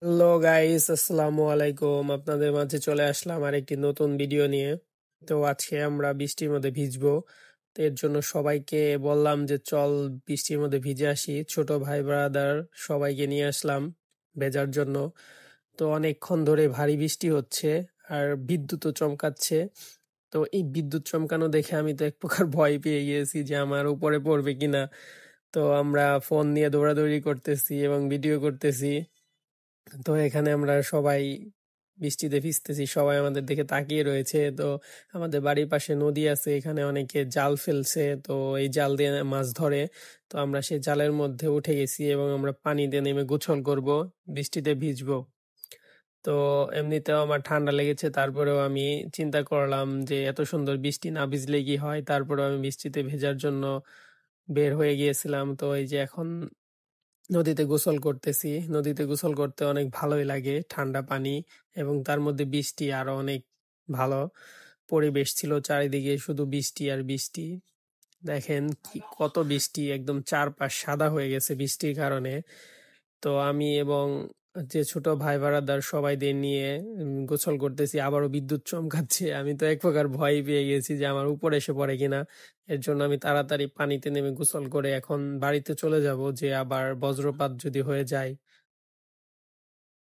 Hello guys, আসসালামু আলাইকুম। আপনাদের মাঝে চলে আসলাম আর একটি নতুন ভিডিও নিয়ে। তো আজকে আমরা বৃষ্টির মধ্যে ভিজবো। তো এর জন্য সবাইকে বললাম যে চল বৃষ্টির মধ্যে ভিজে আসি। ছোট ভাই ব্রাদার সবাইকে নিয়ে আসলাম ভেজার জন্য। তো অনেকক্ষণ ধরে ভারী বৃষ্টি হচ্ছে আর বিদ্যুৎও চমকাচ্ছে। তো এই বিদ্যুৎ চমকানো দেখে আমি তো এক প্রকার ভয় পেয়ে গিয়েছি যে আমার উপরে পড়বে কিনা। তো আমরা ফোন নিয়ে দৌড়াদৌড়ি করতেছি এবং ভিডিও করতেছি। তো এখানে আমরা সবাই বৃষ্টিতে ভিজতেছি, সবাই আমাদের দিকে তাকিয়ে রয়েছে। তো আমাদের বাড়ির পাশে নদী আছে, এখানে অনেকে জাল ফেলছে, তো এই জাল দিয়ে মাছ ধরে। তো আমরা সেই জালের মধ্যে উঠে গেছি এবং আমরা পানিতে নেমে গোসল করব, বৃষ্টিতে ভিজবো। তো এমনিতেও আমার ঠান্ডা লেগেছে, তারপরেও আমি চিন্তা করলাম যে এত সুন্দর বৃষ্টি না ভিজলে কি হয়, তারপরেও আমি বৃষ্টিতে ভেজার জন্য বের হয়ে গিয়েছিলাম। তো এই যে এখন নদীতে গোসল করতেছি। নদীতে গোসল করতে অনেক ভালোই লাগে, ঠান্ডা পানি এবং তার মধ্যে বৃষ্টি আরো অনেক ভালো পরিবেশ ছিল। চারিদিকে শুধু বৃষ্টি আর বৃষ্টি। দেখেন কি কত বৃষ্টি, একদম চারপাশ সাদা হয়ে গেছে বৃষ্টির কারণে। তো আমি এবং যে ছোট ভাই বারাদার সবাইদের নিয়ে গোসল করতেছি, আবারও বিদ্যুৎ চমকাচ্ছে। আমি তো এক প্রকার ভয় পেয়ে গেছি যে আমার উপরে এসে পড়ে কিনা। এর জন্য আমি তাড়াতাড়ি পানিতে নেমে গোসল করে এখন বাড়িতে চলে যাব, যে আবার বজ্রপাত যদি হয়ে যায়